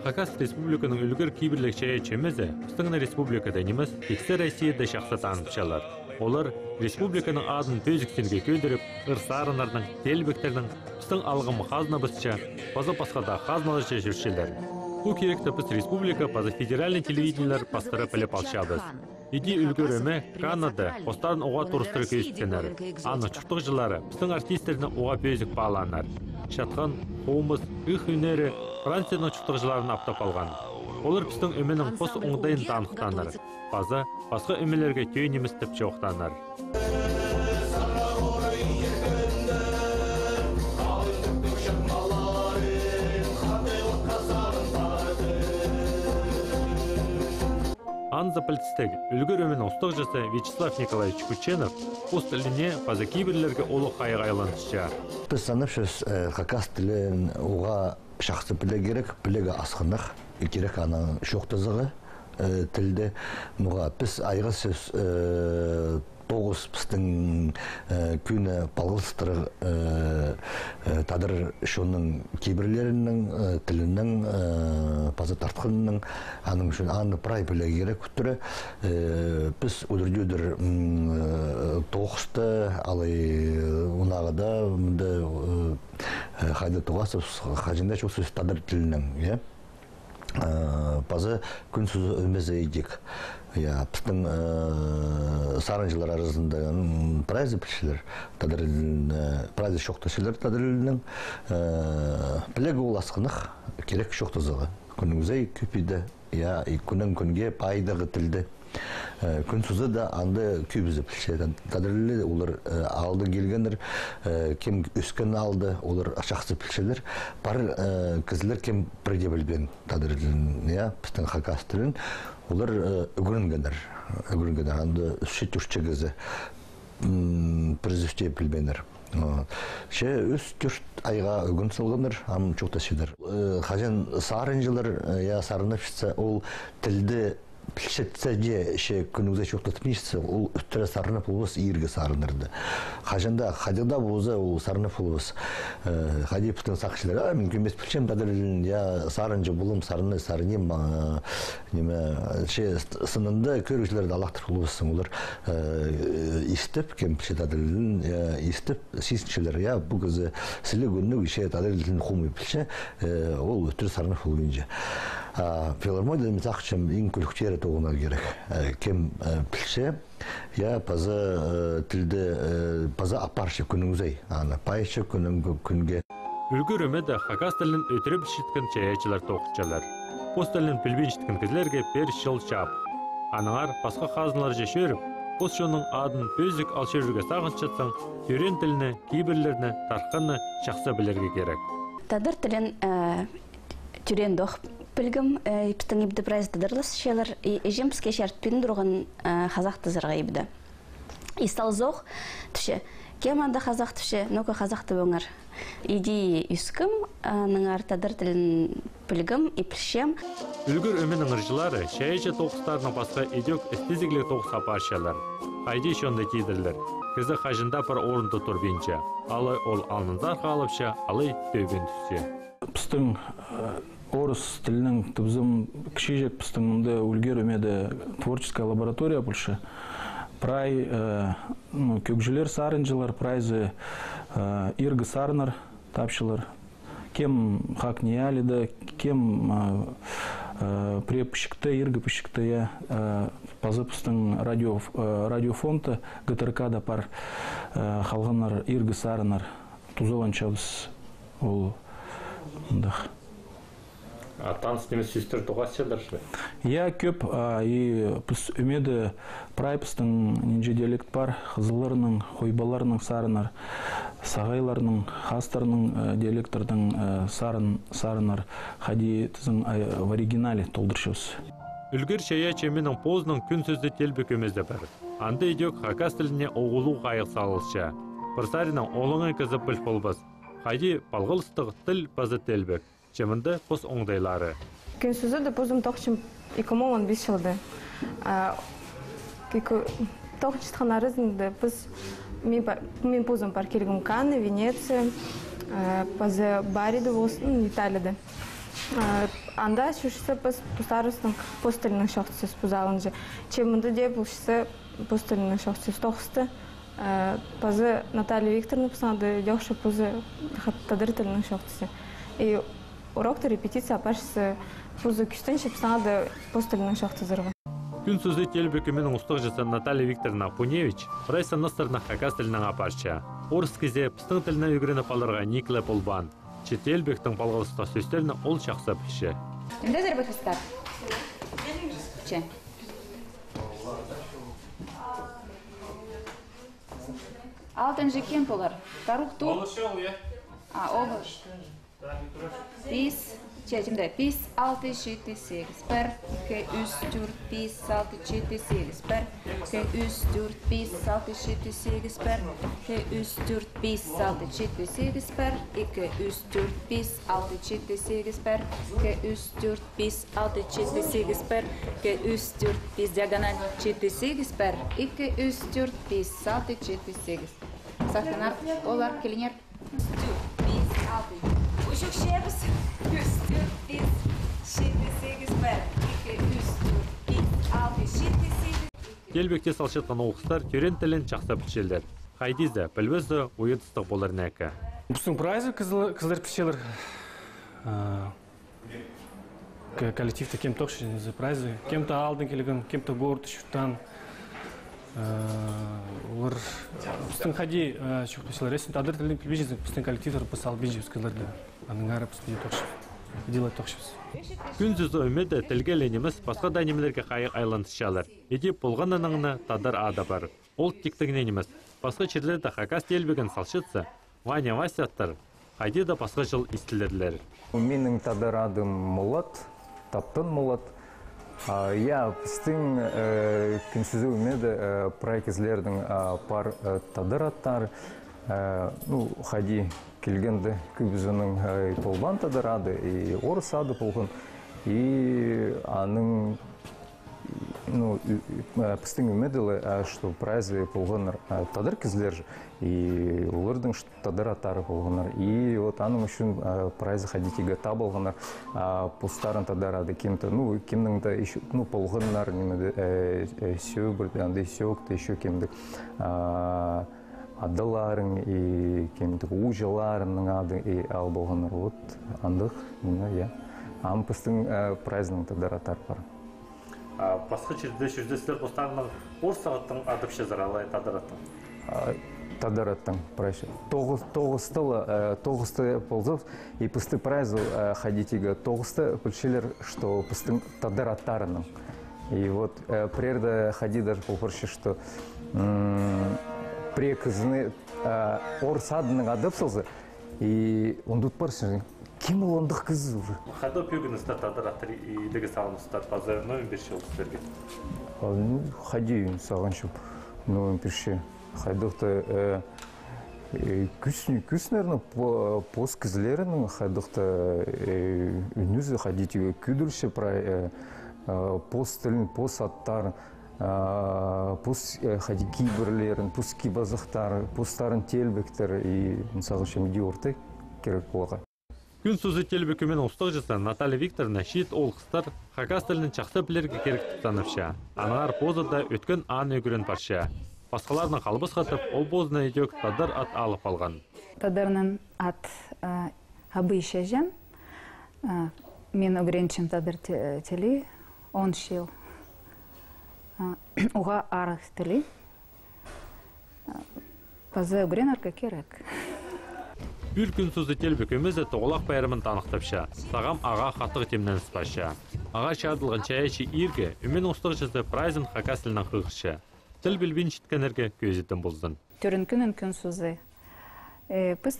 Хакас республиканың үлгір киберлік шая чемезе, Пыстыңына республикада неміз, Иксі Россияда шақса танытшалар. Олар республиканың адын төзіксенге көйдіріп, ұрсарынардың, телбектердің, Пыстың алғымы қазына бізча, база пасқада қазналы шешіршелер. Бұл керекті біз республика база федеральный телевидениялар пастыры піліп алшабыз. Иди үлгіріме Канада, остарын оға тұрыстыры көйістенер. Аны чұртық жылары Пыстың артистеріне оға бөзік бағаланар. Шатқан, қоумыз, үх үнері Францияның чұртықжыларын аптап алған. Олар Пыстың өменің қос оңдайын танықтаныр. База, басқа өмелерге түйінеміз тіпче оқтаныр. Анза пілтістегі үлгір өмен ұстық жасы Вячеслав Николаевич Кученов ұст іліне база кейбірлерге олы қайық айланышча. Біз саныпшыз Хакас тілін оға шақты біле керек, білеге асқынық, керек аның шоқтызығы тілді. Біз айғы сөз тоғыз пістің күні балғылыстыры тадыр шоның кейбірлерінің тілінің пазы тартқынының аның үшін аны прай біле керек күттірі. Біз өдір тоғысты алай ұнағыда қайды тоғасыз қажында жоқ сөз тадыр тілінің. Пазы күн сөзі өмезі едік. Пістің сарынжылар арасында прайзы пішілер, прайзы шоқташылар тадырылының білегі ол асқынық керек шоқтызығы. Күніңізей көпейді, күнің күнге пайдағы тілді. Күн сөзі да анды көбізі пішілер. Тадырылы олар алды келгендер, кем өскен алды, олар шақсы пішілер. Бар кізілер кем бірде білбен тадырылын, пістің Хакас тілін. Олар үгірінгендер, анды үш-түшчегізі призывте білбенер. Өз түрт айға үгін сылғыныр, амын чоқтасыдыр. Қажен сарынжылар, сарына пішітсе, ол тілді пілшетсе де күніңізде чоқтатмейшісе, ол үттірі сарынып олыз иірге сарынырды. Қадыда болызы ол сарынып олыз. Қадей пүтін сақшылар, мен көмес пілшем тадырылын, сарынжы болым, сарынем, сынынды көрушілерді алақтыр олызсың. Олар истіп, кем пілше тадырылын, истіп, сейсіншілер, бұл көзі сілі күнні өше тадырылын қомы пілше, ол үттірі сарынып олығынжы. Филармонияда мен сақшым ең күліктері тоғына керек. Кем пілше, пазы тілді, пазы апаршы күніңізей, пайшы күнге. Үлгір өмеді Хакас тілін өтіріп шеткен чаячылар тоқытчалар. Пос тілін пілбен шеткен кізлерге бір шыл шап. Аныңар басқа қазынлар жешөріп, пос шоның адын өзік алшеруге сағын шатсан, түрен тіліні, кейбірлеріні, тарқаны шақса білерге керек. Тадыр тілін түрен доқ білгім, пістің ебді прайз тадырлас шелер, ежем піске шәртпен дұрған қазақ тызырға ебді. Истал зоқ түші. Кем анда қазақ түші, нөкі қазақты өңір. Иди үскім, ныңар тадыр тілін білгім, епілшем. Үлгір өмен ыңыржылары шәйші тоқыстарына басқа едек эстезіглік тоқыс апаршалар. Қайды шонда кейдірлер. Кізі қажында пар орынды тұр бенче. Алы ол алнынзар қалыпша, алы төбен түссе. Пістің орыс тілінің түбізім кішежек пістің мұнда үлгер өмеді творческая лаборатория бұлшы. Прай көкжілер сарынжылар, прайзы иргі сарынар тапшылар. Кем хак не алида, кем препшікті, иргі пішікті пазы пістің радиофонты ГТРК-да пар қалғанар иргі сарынар тузован чабыз ол мұндақ. Таныс немес сөздер тоғасыдыр шы? Көп, өмеді прайпыстың нинже диалект бар, қызыларының, хойбаларының сарынар, сағайларының, хастарының диалектордың сарынар, қади тізін в оригинале толдыршыз. Үлгір шая чеменің позының күн сөзді телбік өмезді бар. Анды едек Хакас тіліне оғылу қайық салылшы. Бірсарының олыңы кізіп біл болбыз. Қади балғылыстығы тіл базы телбік. Чемінде пос оңдайлары. Күн сөзі де позым тоқшым 2015 жылды. Тоқчытқан арызында біз мен позым бар келгім Канны, Венеция, пазы Бариды болсын, Италияда. Анда шушысы пустарыстың постельінің шоқтысыз пузалынжы. Чемінді де бұлшысы постельінің шоқтысыз тоқысты. Пазы Наталья Викторовна пысанады дёқшы пузы тадыртылының шоқтысы. И урокты репетиция апашысы пузы күстенші пысанады постельінің шоқтызырғы. Күн сөзі телбекіменің ұстық жасы Наталья Викторовна Пуневич, Прайса Ностарна хакас тілінің апарча. Орыс кезе пыстың тіліне үйгірініп алырға Никле Полбан. Челбектің балғалысқа сөздеріні ол шақса піші. Кімді зәрбі қыстар? Че? Алтынжы кем болар? Тарух ту? Олышы ол, е? Олыш. Пис, чәтімді, пис 6-7-8, бір, кей үз, дүрт, пис 6-7-8, бір, кей үз, дүрт, пис 6-7-8, бір, кей үз, дүрт, пис 6-7-8, бір, икі үз, дүрт, пис 6-7-8, бір, кей үз, дүрт, пис 6-7-8, бір, кей үз, дүрт, пис диагональ 7-8, бір, икі үз, дүрт, пис 6-7-8. Сақтанар, олар келінер. Пис 6. Uşuk şebis, üstür, biz, 7-8 бір, 2, üstür, biz, 6-7-8. Телбекте салшытқан оқыстар түрен тілін жақса пішелдер. Хайдизі, білбізді ойыдыстық болар нәкі. Бұстың прайзы кызлар пішелер. Коллективті кем тоқшы за прайзы. Кем-то алдын келген, кем-то горд, шуттан. Олар бұстың хади шуқ пішелер. Ресін тадыр тілін білбейжіздің бұстың коллективтер пысал бейжіз кызларды. Аның ары пұспейді тоқшып. Делать тоқшыбыз. Күн сөзі өмеді тілгеленіміз басқа дайнемелерге қайық айлантышалар. Едеп болған анаңына тадар ада бар. Ол тектігіненіміз. Басқа черлерді хакас телбеген салшытсы, Ваня Васяттар, хайде да басқа жыл истілерлер. Менің тадар адым Мулат, таптын Мулат. Я біздің күн сөзі өмеді прайкізлердің пар тадар аттар. Хади келгенді көбізінің полбан тадарады, и орыс ады полғын. И аның біздің өмеділі, что прайзы полғыныр тадар кезлер, и олардың тадар аттары полғыныр. И вот аның үшін прайзы хадитиға табылғыныр, пустарын тадарады кемді. Кемдің да полғынар, сеу бірді, андай сеуікті, еще кемдік. Адыларын и кемдік ұжыларының ады ал болғаныр. Вот андық, я. Ампыстың прайзының тадар атар бар. Басқа жерде жүздесілер қостарының орыс сағаттың адып шезір алай тадар аттың? Тадар аттың прайзы. Тоғысты ползов, и пысты прайзы хадитиға тоғысты пүлшелер, что пыстың тадар аттарының. И вот прерді хадидар полпыршы, что прекізіне орыс адының адыпсылзы, и он тут парсы, кем ол ондық кіз уже? Қада пүйгіністер тадар аттыр едігі сағыныстар базы нөйін берші олыстерге? Хадиюн саған шып, нөйін берші. Хайдықты күс, наверное, пос кізлерінің хайдықты үнізі хадитіге күдірші пос тілін, пос аттарын, пус хади киберлерін, пус кибазықтары, пустарын телбектері и мысалы шемді орты керек болға. Күн сөзі телбекімен ұстық жасы Наталья Викторовна шет олқыстар хакас тілінің чақсы білерге керек тұтанывша. Анығар позада өткен ан өгірін парша. Басқаларының қалбыз қатып, ол бозына едек тадар ат алып алған. Тадарның ат абыйша жем. Мен өгіреншім тадар телі 10 жыл. Уға арық тілі. Пазы өгірен арқа керек. Бір күн сөзі телбекімізі тоғылақ байырымын танықтапша, сағам аға қаттығы темнен спаша. Аға шардылған чаячы ирге, үмен ұстық жызы прайзын хакас тілінің қығышы. Тіл білбен шіткенерге көзеттен болздың. Түрін күнін күн сөзі. Біз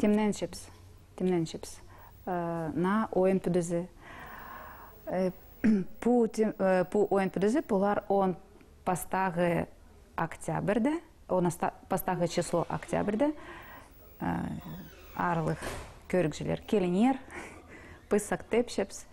темнен шепс. На ойын пүдізі. Пу ойын пүдізі, бұлар он пастағы октябрьде, пастағы число октябрьде, арлық көрік желер келінер, пысақ тепшепс.